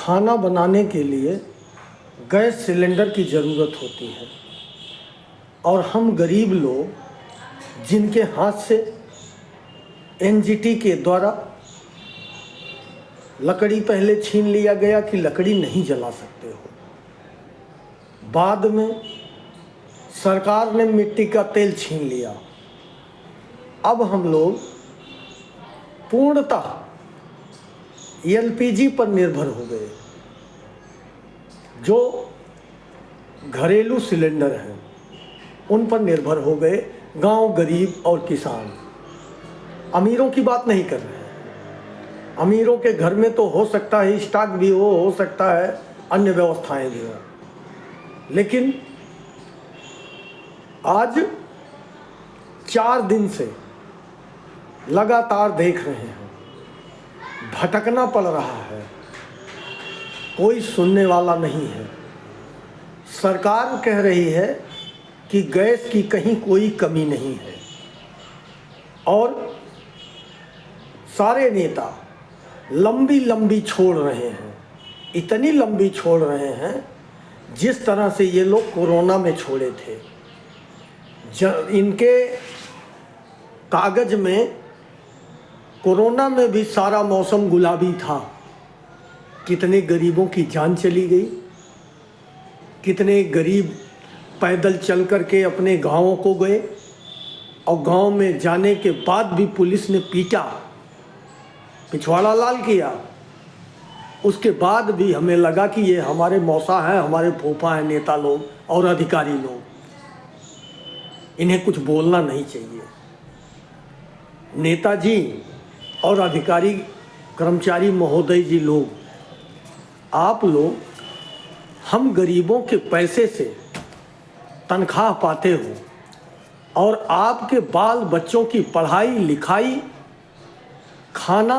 खाना बनाने के लिए गैस सिलेंडर की ज़रूरत होती है और हम गरीब लोग जिनके हाथ से एनजीटी के द्वारा लकड़ी पहले छीन लिया गया कि लकड़ी नहीं जला सकते हो, बाद में सरकार ने मिट्टी का तेल छीन लिया। अब हम लोग पूर्णतः एलपीजी पर निर्भर हो गए। जो घरेलू सिलेंडर हैं उन पर निर्भर हो गए गांव, गरीब और किसान। अमीरों की बात नहीं कर रहे हैं। अमीरों के घर में तो हो सकता है स्टॉक भी हो सकता है अन्य व्यवस्थाएं भी हो, लेकिन आज 4 दिन से लगातार देख रहे हैं भटकना पड़ रहा है, कोई सुनने वाला नहीं है। सरकार कह रही है कि गैस की कहीं कोई कमी नहीं है और सारे नेता लंबी लंबी छोड़ रहे हैं, इतनी लंबी छोड़ रहे हैं जिस तरह से ये लोग कोरोना में छोड़े थे। इनके कागज में कोरोना में भी सारा मौसम गुलाबी था। कितने गरीबों की जान चली गई, कितने गरीब पैदल चल करके अपने गांवों को गए और गांव में जाने के बाद भी पुलिस ने पीटा, पिछवाड़ा लाल किया। उसके बाद भी हमें लगा कि ये हमारे मौसा हैं, हमारे फूफा हैं, नेता लोग और अधिकारी लोग, इन्हें कुछ बोलना नहीं चाहिए। नेताजी और अधिकारी कर्मचारी महोदय जी लोग, आप लोग हम गरीबों के पैसे से तनख्वाह पाते हो और आपके बाल बच्चों की पढ़ाई लिखाई, खाना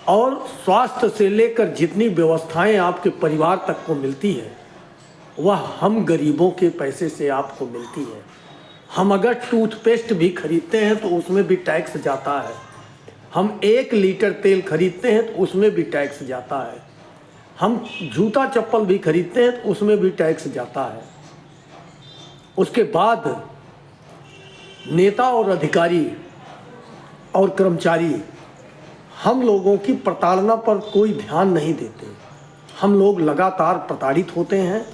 और स्वास्थ्य से लेकर जितनी व्यवस्थाएं आपके परिवार तक को मिलती है वह हम गरीबों के पैसे से आपको मिलती है। हम अगर टूथपेस्ट भी खरीदते हैं तो उसमें भी टैक्स जाता है। हम 1 लीटर तेल खरीदते हैं तो उसमें भी टैक्स जाता है। हम जूता चप्पल भी खरीदते हैं तो उसमें भी टैक्स जाता है। उसके बाद नेता और अधिकारी और कर्मचारी हम लोगों की प्रताड़ना पर कोई ध्यान नहीं देते। हम लोग लगातार प्रताड़ित होते हैं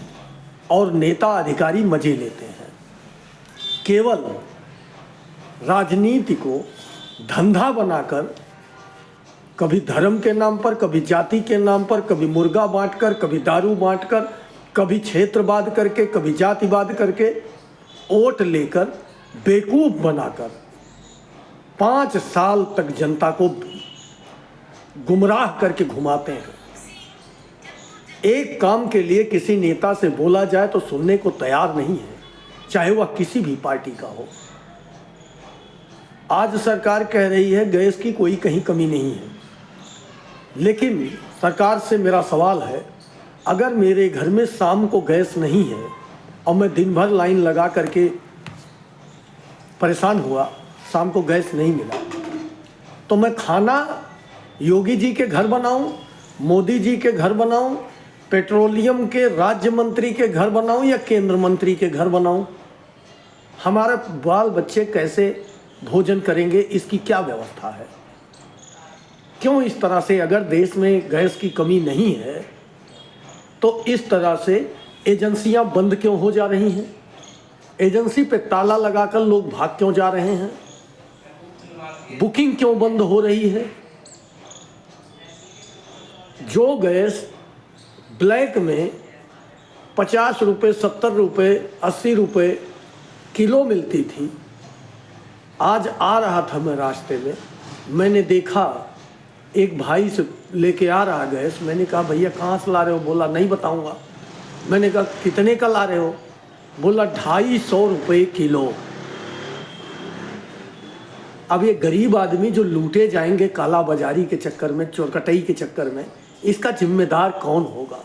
और नेता अधिकारी मजे लेते हैं। केवल राजनीति को धंधा बनाकर, कभी धर्म के नाम पर, कभी जाति के नाम पर, कभी मुर्गा बांटकर, कभी दारू बांटकर, कभी क्षेत्रवाद करके, कभी जातिवाद करके, वोट लेकर बेवकूफ बनाकर 5 साल तक जनता को गुमराह करके घुमाते हैं। एक काम के लिए किसी नेता से बोला जाए तो सुनने को तैयार नहीं है, चाहे वह किसी भी पार्टी का हो। आज सरकार कह रही है गैस की कोई कहीं कमी नहीं है, लेकिन सरकार से मेरा सवाल है, अगर मेरे घर में शाम को गैस नहीं है और मैं दिन भर लाइन लगा करके परेशान हुआ, शाम को गैस नहीं मिला, तो मैं खाना योगी जी के घर बनाऊं, मोदी जी के घर बनाऊं, पेट्रोलियम के राज्य मंत्री के घर बनाऊं या केंद्र मंत्री के घर बनाऊं? हमारे बाल बच्चे कैसे भोजन करेंगे, इसकी क्या व्यवस्था है? क्यों इस तरह से, अगर देश में गैस की कमी नहीं है तो इस तरह से एजेंसियां बंद क्यों हो जा रही हैं? एजेंसी पे ताला लगाकर लोग भाग क्यों जा रहे हैं? बुकिंग क्यों बंद हो रही है? जो गैस ब्लैक में 50 रुपये, 70 रुपये, 80 रुपये किलो मिलती थी, आज आ रहा था मैं रास्ते में, मैंने देखा एक भाई से लेके आ रहा गैस। मैंने कहा भैया कहाँ से ला रहे हो? बोला नहीं बताऊंगा। मैंने कहा कितने का ला रहे हो? बोला 250 रुपये किलो। अब ये गरीब आदमी जो लूटे जाएंगे काला बाजारी के चक्कर में, चोरकटई के चक्कर में, इसका जिम्मेदार कौन होगा?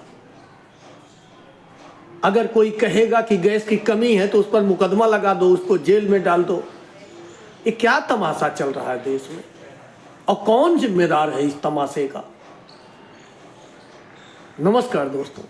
अगर कोई कहेगा कि गैस की कमी है तो उस पर मुकदमा लगा दो, उसको जेल में डाल दो। ये क्या तमाशा चल रहा है देश में, और कौन जिम्मेदार है इस तमाशे का? नमस्कार दोस्तों।